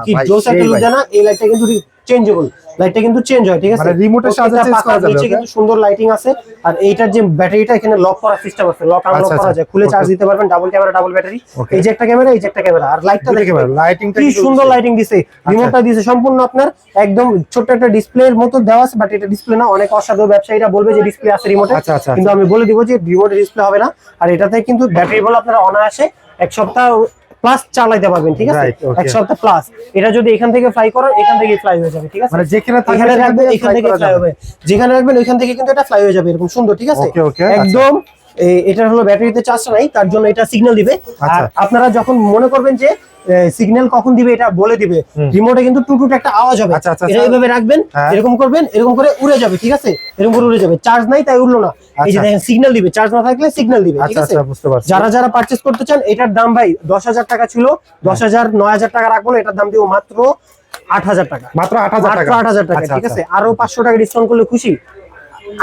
কি জোস একটা লুক দেয় না? এই লাইটটা কিন্তু চেঞ্জেবল, লাইটটা কিন্তু চেঞ্জ হয়, ঠিক আছে? মানে রিমোটের সাহায্যে চেঞ্জ করা যাবে। নিচে কিন্তু সুন্দর লাইটিং আছে, আর এইটার যে ব্যাটারিটা এখানে লক করার সিস্টেম আছে, লক আনলক করা যায়, খুলে চার্জ দিতে পারবেন। ডাবল ক্যামেরা, ডাবল ব্যাটারি, এই যে একটা ক্যামেরা, এই যে একটা ক্যামেরা, আর লাইটটা দেখবেন, লাইটিংটা কি সুন্দর লাইটিং দিছে। রিমোটটা দিছে সম্পূর্ণ আপনার একদম ছোট একটা ডিসপ্লের মতো দেওয়া আছে, বাট এটা ডিসপ্লে না। অনেক অসাধু ব্যবসায়ীরা বলবে যে ডিসপ্লে আছে রিমোটে, কিন্তু আমি বলে দিব যে রিমোটে ডিসপ্লে হবে না। আর এটাতে কিন্তু ব্যাটারি বল আপনারা অনায়াসে 1 সপ্তাহ প্লাস চালাতে পারবেন, ঠিক আছে? 1 সপ্তাহ প্লাস। এটা যদি এখান থেকে ফ্লাই করেন, এখান থেকে ফ্লাই হয়ে যাবে, ঠিক আছে? মানে যেখানে এখানে রাখবেন, এখান থেকে ফ্লাই হবে, যেখানে রাখবেন ওইখান থেকে কিন্তু এটা ফ্লাই হয়ে যাবে, এরকম সুন্দর, ঠিক আছে? একদম। এটা হলো ব্যাটারিতে চার্জ নাই, তার জন্য এটা সিগন্যাল দিবে। আর আপনারা যখন মনে করবেন যে সিগন্যাল কখন দিবে এটা বলে দিবে, রিমোটে কিন্তু টুটুট একটা আওয়াজ হবে, এটা এইভাবে রাখবেন, এরকম করবেন, এরকম করে উড়ে যাবে, ঠিক আছে? এরকম করে উড়ে যাবে। চার্জ নাই তাই উড়লো না, এই যে দেখেন সিগন্যাল দিবে, চার্জ না থাকলে সিগন্যাল দিবে, ঠিক আছে? যারা যারা পারচেজ করতে চান, এটার দাম ভাই 10000 টাকা ছিল, 10000 9000 টাকা রাখবো না, এটার দাম দিব মাত্র 8000 টাকা, মাত্র 8000 টাকা, 8000 টাকা, ঠিক আছে? আরো 500 টাকা ডিসকাউন্ট করলে খুশি,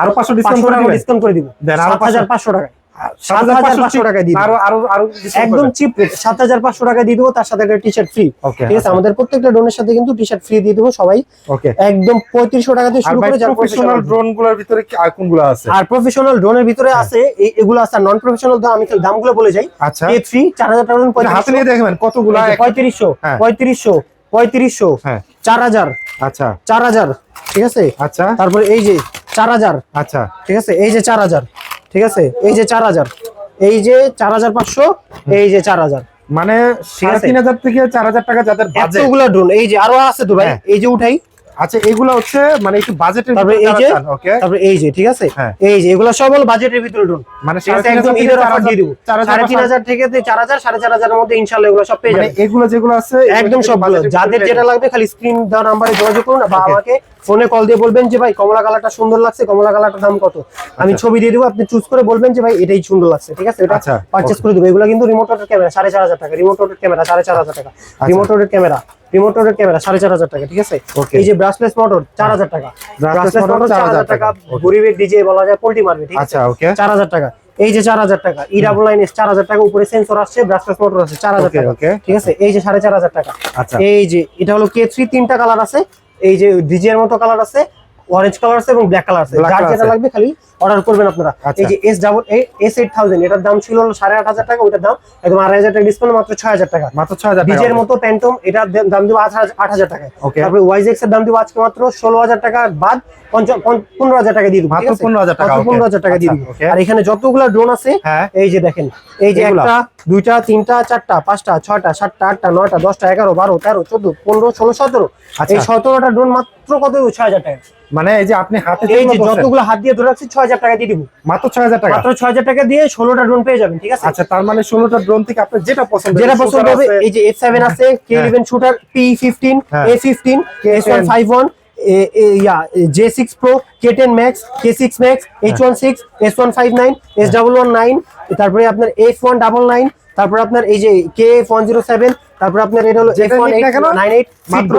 আরো 500 ডিসকাউন্ট করে দিব, 7500 টাকা, 7500 টাকা দিয়ে একদম চিপ রেট, 7500 টাকা দিয়ে দেবো, তার সাথে একটা টি-শার্ট ফ্রি, ঠিক আছে? আমাদের প্রত্যেকটা ড্রোনের সাথে কিন্তু টি-শার্ট ফ্রি দিয়ে দেবো সবাই, একদম 3500 টাকা থেকে শুরু করে। প্রফেশনাল ড্রোনগুলোর ভিতরে কি আর কোনগুলো আছে? আর প্রফেশনাল ড্রোনের ভিতরে আছে এগুলো আছে, নন প্রফেশনাল দাম আমি দামগুলো বলে যাই। আচ্ছা, A3 4000 টাকা, হাতে নিয়ে দেখবেন কতগুলো, 3500, 3500, 4000, আচ্ছা 4000, ঠিক আছে? আচ্ছা, তারপর এই যে 4000, আচ্ছা, ঠিক আছে? এই যে 4000, ঠিক আছে? এই যে 4000, এই যে 4500, এই যে 4000, মানে 3500 থেকে 4000 টাকা যাদের বাজেট, এতগুলো ড্রোন। এই যে আরো আছে তো ভাই, এই যে উঠাই। আচ্ছা, এগুলো হচ্ছে মানে একটু বাজেটের তারপরে এই যে, ওকে, তারপরে এই যে, ঠিক আছে? এই যে এগুলো সব হলো বাজেটের ভিতরে ড্রোন, মানে একদম ঈদের অফার দিয়ে দেব। 3500 থেকে 4000 4500 এর মধ্যে ইনশাআল্লাহ এগুলো সব পেয়ে যাবেন। এগুলো যেগুলো আছে একদম সবগুলো, যাদের যেটা লাগবে খালি স্ক্রিন দেওয়া নাম্বারে যোগাযোগ করুন, বা আমাকে ফোনে কল দিয়ে বলবেন যে ভাই কমলা কালারটা সুন্দর লাগছে, কমলা কালারটার দাম কত, আমি ছবি দিয়ে দেবো, আপনি চুজ করে বলবেন যে ভাই এটাই সুন্দর লাগছে, ঠিক আছে? এটা পারচেজ করে দেবো। এগুলো কিন্তু রিমোট রোটেট ক্যামেরা 4500 টাকা, রিমোট রোটেট ক্যামেরা 4500 টাকা, remote rotate camera, remote rotate camera 4500 টাকা, ঠিক আছে? এই যে ব্রাশলেস মোটর 4000 টাকা, ব্রাশলেস মোটর 4000 টাকা, গরিবের ডিজে বলা যায়, পোল্টি মারবে, ঠিক আছে? 4000 টাকা। এই যে 4000 টাকা, E99S 4000 টাকা, উপরে সেন্সর আসছে, ব্রাশলেস মোটর আছে 4000 টাকা, ঠিক আছে? এই যে 4500 টাকা। এই যে এটা হলো K3, 3টা কালার আছে, এই যে ডিজে এর মতো কালার আছে, অরেঞ্জ কালার আছে এবং ব্ল্যাক কালার আছে, যার যেটা লাগবে খালি অর্ডার করবেন আপনারা। এই যে S8000, এটার দাম ছিল 8500 টাকা, ওটার দাম একদম 2500 টাকা ডিসকাউন্ট, মাত্র 6000 টাকা, মাত্র 6000 টাকা। ডিজের মতো প্যান্টম, এটার দাম দিব 8000 টাকা। তারপরে YZX এর দাম দিব আজকে মাত্র 16000 টাকা বাদ 15000 টাকা দিয়ে দিব, মাত্র 15000 টাকা, 15000 টাকা দিয়ে দিব। আর এখানে যতগুলো ড্রোন আছে, এই যে দেখেন, এই যে একটা, দুইটা, তিনটা, চারটা, পাঁচটা, ছয়টা, সাতটা, আটটা, নয়টা, 10টা, 11, 12, 13, 14, 15, 16, 17, এই 17টা ড্রোন মাত্র কত? 6000 টাকা। মানে এই যে আপনি হাতে এই যে যতগুলো হাত দিয়ে ধরে রাখছি 6000 6,000 টাকা দিয়ে দিব, মাত্র 6,000 টাকা, মাত্র 6,000 টাকা দিয়ে 16টা ড্রোন পেয়ে যাবেন, ঠিক আছে? আচ্ছা, তার মানে 16টা ড্রোন থেকে আপনার যেটা পছন্দ হবে, এই যে F7 আছে, K11 shooter, P15, A15, S151, J6 Pro, K10 Max, K6 Max, H16, S159, S119, তারপরে আপনার F199, তারপর আপনার এই যে KF107, তারপর আপনার এটা হলো F198 মাত্র।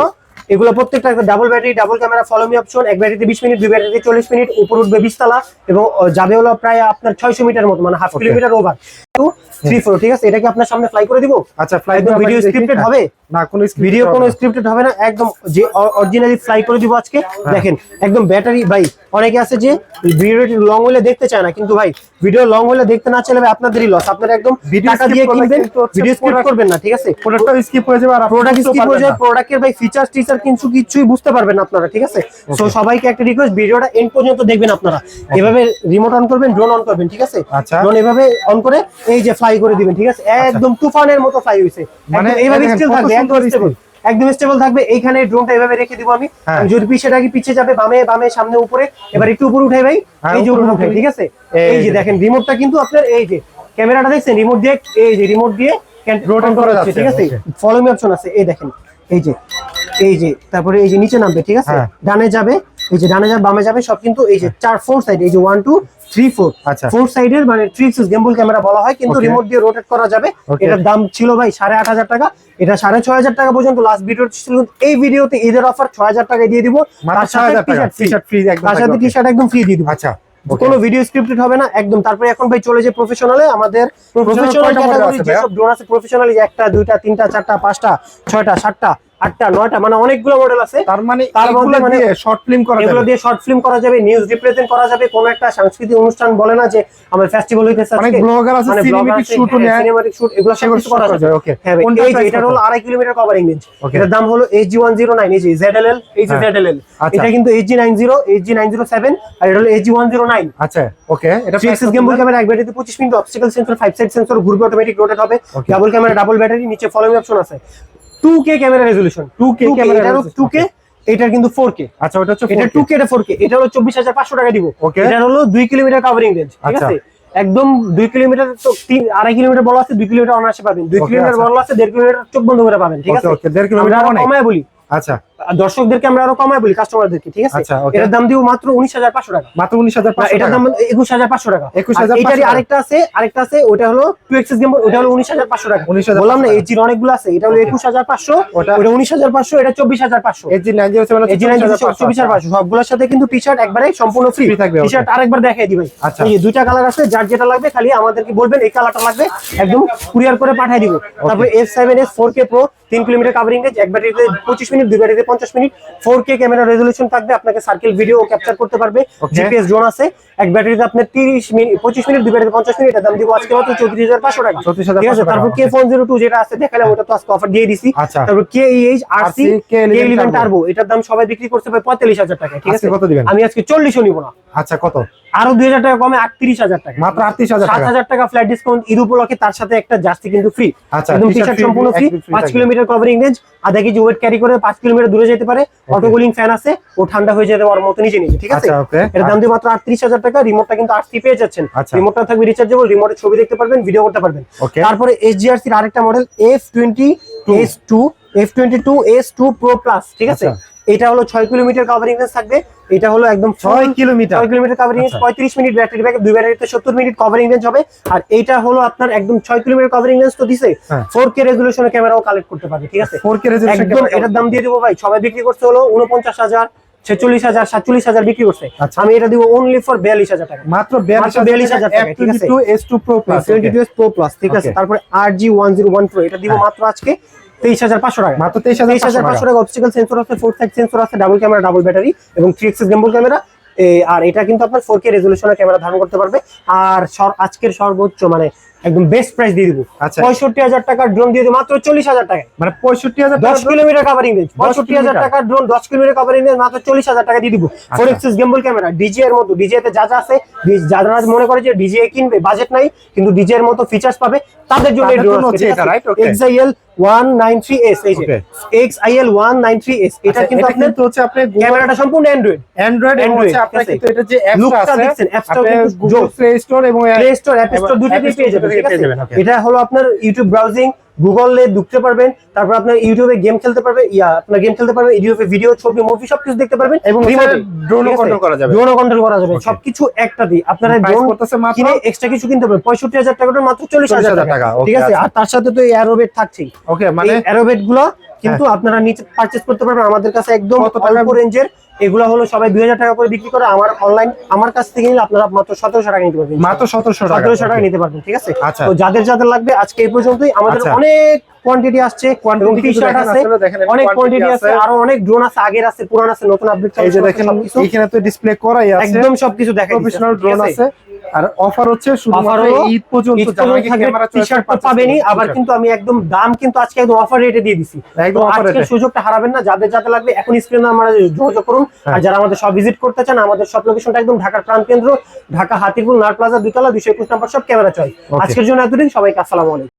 এগুলো প্রত্যেকটা double battery, double camera, follow me option, এক ব্যাটারিতে 20 মিনিট, দুই ব্যাটারিতে 40 মিনিট, উপর উঠবে 20 তলা এবং যাবে হলো প্রায় আপনার 600 মিটার মতো, মানে হাফ কিলোমিটার ওভার 234, ঠিক আছে? এটা কি আপনার সামনে ফ্লাই করে দিব? আচ্ছা, ফ্লাই ভিডিও স্ক্রিপ্টেড হবে না? কোন ভিডিও কোনো স্ক্রিপ্টেড হবে না, একদম যে অরিজিনালি ফ্লাই করে দিব আজকে। দেখেন একদম ব্যাটারি ভাই, অনেকে আছে যে ভিডিও লং হলে দেখতে চায় না, কিন্তু ভাই ভিডিও লং হলে দেখতে না চাইলে ভাই আপনাদেরই লস, আপনারা একদম টাকা দিয়ে কিনবেন, ভিডিও স্ক্রিপ্ট করবেন না, ঠিক আছে? প্রোডাক্টটা স্কিপ হয়ে যাবে, আর প্রোডাক্ট স্কিপ হয়ে যায়, প্রোডাক্টের ভাই ফিচার টিচার কিন্তু কিছুই বুঝতে পারবেন না আপনারা, ঠিক আছে? সো সবাইকে একটা রিকোয়েস্ট, ভিডিওটা এন্ড পর্যন্ত দেখবেন আপনারা। এভাবে রিমোট অন করবেন, ড্রোন অন করবেন, ঠিক আছে? আচ্ছা, ড্রোন এভাবে অন করে এই যে ফ্লাই করে দিবেন, ঠিক আছে? একদম তুফানের মতো ফ্লাই হইছে, মানে এইভাবে স্টিল থাকবে, একদম স্টেবল থাকবে। এইখানে ড্রোনটা এভাবে রেখে দিব আমি, যদি পিছে যাবে, বামে বামে, সামনে উপরে। এবার একটু উপরে উঠাই ভাই, এই যে উপরে উঠাই, ঠিক আছে? এই যে দেখেন রিমোটটা কিন্তু আপনার এই যে ক্যামেরাটা দেখছেন, রিমোট দিয়ে এই যে রিমোট দিয়ে রোটেট করা যাচ্ছে, ঠিক আছে? ফলো মি অপশন আছে, এই দেখেন, এই যে তারপরে এই যে নিচে নামবে, ঠিক আছে? ডানে যাবে, এই যে ডানে যাবে, বামে যাবে, সব কিন্তু এই যে 4 সাইড, এই যে 1 2 3 4, আচ্ছা, 4 সাইডের মানে 3 axis গিম্বল ক্যামেরা বলা হয়, কিন্তু রিমোট দিয়ে রোটেট করা যাবে। এটার দাম ছিল ভাই 8,500 টাকা, এটা 6,500 টাকা পর্যন্ত লাস্ট ভিডিও ছিল। এই ভিডিওতে ঈদের অফার 6,000 টাকায় দিয়ে দিব, তার সাথে টি-শার্ট ফ্রি, তার সাথে টি-শার্ট একদম ফ্রি দিয়ে দিব। আচ্ছা, কোনো ভিডিও স্ক্রিপ্টেড হবে না একদম। তারপরে এখন ভাই চলে যে প্রফেশনালে, আমাদের প্রফেশনাল ক্যাটাগরি যেসব ড্রোন আছে, প্রফেশনালি 1টা 2টা 3টা 4টা 5টা 6টা 7টা 8টা 9টা, মানে অনেকগুলো মডেল আছে। তার মানে এগুলো দিয়ে শর্ট ফিল্ম করা যাবে, এগুলো দিয়ে শর্ট ফিল্ম করা যাবে, নিউজ রিপ্রেজেন্ট করা যাবে, কোন একটা সাংস্কৃতিক অনুষ্ঠান বলে না যে আমার ফেস্টিভ্যাল হইতেছে, অনেক ব্লগার আছে, সিনেম্যাটিক শুট নেয়, সিনেম্যাটিক শুট, এগুলো সব কিছু করা যাবে। ওকে, হ্যাঁ ভাই, এই যে এটা হলো 2.5 কিলোমিটার কভারিং রেঞ্জ, এটার দাম হলো SG109, এই যে ZLL, এই যে ZLL, এটা কিন্তু SG90, SG907, আর এটা হলো SG109। আচ্ছা, ওকে, এটা 3 axis gimbal ক্যামেরা, এক ব্যাটারিতে 25 minute, obstacle sensor, 5 side sensor, ঘুরবে, অটোমেটিক রোটেট হবে, ডাবল ক্যামেরা, ডাবল ব্যাটারি, নিচে ফলো মি অপশন আছে, 2K camera resolution, 2K camera, এটা 2K, এটা কিন্তু 4K। আচ্ছা, ওটা হচ্ছে এটা 2K, এটা 4K, এটা হলো 24,500 টাকা দিব। এটা হলো 2 কিলোমিটার কভারিং রেঞ্জ, ঠিক আছে? একদম 2 কিলোমিটার তো 2.5 কিলোমিটার বলা আছে, 2 কিলোমিটার অনায়াসে পাবেন, 2 কিলোমিটার বলা আছে, 1.5 কিলোমিটার চোখ বন্ধ করে পাবেন, ঠিক আছে? ওকে, 1.5 কিলোমিটার কমায় বলি, আচ্ছা, দর্শকদেরকে আমরা আরো কমায় বলি, কাস্টমারদেরকে, ঠিক আছে? এটার দাম দিব মাত্র 19,500 টাকা, মাত্র 19,500, এটার দাম 21,500 টাকা। 21,500। এটারই আরেকটা আছে, ওটা হলো 2 axis gimbal, ওটা হলো 19,500 টাকা। বললাম না এজির অনেকগুলো আছে, এটা হলো 21,500, ওটা 19,500, এটা 24,500, SG907 24,500, সবগুলোর সাথে কিন্তু টি-শার্ট একবারে সম্পূর্ণ ফ্রি থাকবে। টি-শার্ট আরেকবার দেখাই দিই ভাই, এই যে দুইটা কালার আছে, যার যেটা লাগবে খালি আমাদেরকে বলবেন এই কালারটা লাগবে, একদম কুরিয়ার করে পাঠিয়ে দিব। তারপর F7S 4K Pro, 3 kilometre covering range, এক ব্যাটারিতে 25 মিনিট, দুই ব্যাটারিতে 50 মিনিট, 4K ক্যামেরা রেজোলিউশন থাকবে, আপনাকে সার্কেল ভিডিও ক্যাপচার করতে পারবে, জিপিএস ড্রোন আছে, এক ব্যাটারিতে আপনার 30 মিনিট 25 মিনিট, দুই ব্যাটারিতে 50 মিনিট, এর দাম দিব আজকে মাত্র 34,500 টাকা, ঠিক আছে? তারপর K402 যেটা আছে দেখালাম, ওটা তো আজকে অফার দিয়ে দিছি। তারপর KEH RC K11 টার্বো, এটার দাম সবাই বিক্রি করতে পারে 45,000 টাকা, ঠিক আছে? কত দিবেন? আমি আজকে 40ও নিব না। আচ্ছা, কত? আরো 2,000 টাকা কমে 38,000 টাকা, মাত্র 38,000 টাকা, 7,000 টাকা ফ্ল্যাট ডিসকাউন্ট ঈদ উপলক্ষে, তার সাথে একটা জার্সি কিন্তু ফ্রি, আচ্ছা, একদম টি-শার্ট সম্পূর্ণ ফ্রি, 5 কিলোমিটার কভারিং রেঞ্জ, আধা কেজি ওয়েট ক্যারি করে 5 কিলোমিটার দূরে যেতে পারে, অটো কুলিং ফ্যান আছে, ও ঠান্ডা হয়ে যেতে পারে মতো নিজে, ঠিক আছে? এর দাম দিয়ে মাত্র 38,000 টাকা। রিমোটটা কিন্তু আরসি পেয়ে যাচ্ছেন, রিমোটটা থাকবে রিচার্জেবল, রিমোটে ছবি দেখতে পারবেন, ভিডিও করতে পারবেন। তারপরে SGRC এর আরেকটা মডেল F22S2 Pro Plus, ঠিক আছে? এটা হলো 6 কিলোমিটার কভারিং রেঞ্জ থাকবে, এটা হলো একদম 6 kilometre covering range, 35 minute battery backup, দুই ব্যাটারিতে 70 মিনিট কভারিং রেঞ্জ হবে। আর এইটা হলো আপনার একদম 6 কিলোমিটার কভারিং রেঞ্জ তো দিছে, 4K রেজোলিউশনের ক্যামেরাও কালেক্ট করতে পারবে, ঠিক আছে? 4K রেজোলিউশন একদম এটার দাম দিয়ে দেবো ভাই, সবাই বিক্রি করছে হলো 49,000, 46,000, 47,000 বিক্রি করছে, আমি এটা দিব অনলি ফর 42,000 টাকা, মাত্র 42,000 টাকা, ঠিক আছে? F22S2 Pro Plus, 22S Pro Plus, ঠিক আছে? তারপরে RG101 Pro, এটা দিব মাত্র আজকে 23,500 টাকা, মাত্র 23,500 টাকা। অবস্টাকল সেন্সর আছে, 4 সাইড সেন্সর আছে, ডাবল ক্যামেরা, ডাবল ব্যাটারি এবং 3 axis gimbal ক্যামেরা, আর এটা কিন্তু আপনার 4K রেজোলিউশনের ক্যামেরা ধারণ করতে পারবে। আর আজকের সর্বোচ্চ মানে একদম বেস্ট প্রাইস দিয়ে দিব। আচ্ছা। 65,000 টাকার ড্রোন দিয়ে দিব মাত্র 40,000 টাকায়। মানে 65,000 10 কিলোমিটার কভারিং রেঞ্জ, 65,000 টাকার ড্রোন 10 কিলোমিটার কভারিং রেঞ্জ মাত্র 40,000 টাকা দিয়ে দিব। 4x গেমবল ক্যামেরা ডিজে এর মতো, ডিজে তে যা যা আছে, যারা মনে করে যে ডিজে কিনবে বাজেট নাই কিন্তু ডিজে এর মতো ফিচার্স পাবে তাদের জন্য এই ড্রোন হচ্ছে এটা, রাইট? ওকে। XIL 193S এই যে XIL 193S এটা কিন্তু এটা আপনার কিন্তু হচ্ছে আপনি ক্যামেরাটা সম্পূর্ণ অ্যান্ড্রয়েড অ্যান্ড্রয়েড এবং হচ্ছে আপনার ঠিক আছে। কিন্তু এটা যে অ্যাপস লুকটা আছে দেখছেন, অ্যাপসটাও আপনি কিন্তু গুগল প্লে স্টোর এবং প্লে স্টোর অ্যাপ স্টোর দুটোতেই পেয়ে যাবেন, ঠিক আছে? এটা হলো আপনার ইউটিউব ব্রাউজিং, গুগলে ঢুকতে পারবেন, তারপর আপনার ইউটিউবে গেম খেলতে পারবেন, আপনার গেম খেলতে পারবেন, ইউটিউবে ভিডিও, ছবি, মুভি সবকিছু দেখতে পারবেন এবং ড্রোনও কন্ট্রোল করা যাবে। ড্রোনও কন্ট্রোল করা যাবে, সবকিছু একটাতেই। আপনারা প্রাইস ড্রোন করতেছে মাত্র কিনে এক্সট্রা কিছু কিনতে পারবেন 65,000 টাকাটা মাত্র 40,000 টাকা, ঠিক আছে? আর তার সাথে তো এই অ্যারোবেট থাকছেই। ওকে, মানে এই অ্যারোবেট গুলো কিন্তু আপনারা নিচে পারচেজ করতে পারবেন আমাদের কাছে একদম কত টাকা? অল্প রেঞ্জের। এগুলো হলো সবাই 2,000 টাকা করে বিক্রি করে, আমার অনলাইন আমার কাছ থেকে নিলে আপনারা মাত্র 1700 টাকা নিতে পারবেন, মাত্র 1700 টাকা 1700 টাকা নিতে পারবেন, ঠিক আছে? আচ্ছা। তো যাদের যাদের লাগবে আজকে এই পর্যন্তই। আমাদের আচ্ছা। অনেক কোয়ান্টিটি আসছে, Quantity এবং কিন্তু টি-শার্ট দেখেন আছে, আসলে দেখেন এখানে অনেক quantity কোয়ান্টিটি আছে, আছে। আরো অনেক ড্রোন আছে, আগের আছে, পুরান আছে, নতুন আপডেট এই যে দেখেন সবকিছু এখানে তো ডিসপ্লে করাই আছে, একদম সবকিছু দেখাই প্রফেশনাল ড্রোন আছে। আর অফার হচ্ছে অফার শুধুমাত্র হলো ঈদ পর্যন্ত, যারা নাকি ক্যামেরা টি-শার্ট তো পাবেনই, আবার কিন্তু আমি একদম দাম কিন্তু আজকে একদম অফার রেটে দিয়ে দিছি, একদম তো offer আজকের rate এ। সুযোগটা হারাবেন না। যাদের যাদের লাগবে এখন স্ক্রিনে আমরা যোগাযোগ করুন। আর যারা আমাদের সব ভিজিট করতে চান, আমাদের সব লোকেশনটা একদম ঢাকার প্রাণকেন্দ্র, ঢাকা হাতিরপুল নাট প্লাজা 2 তলা 221 নম্বর সব ক্যামেরা চয়। আজকের জন্য এতদিন, সবাইকে আসসালামু আলাইকুম।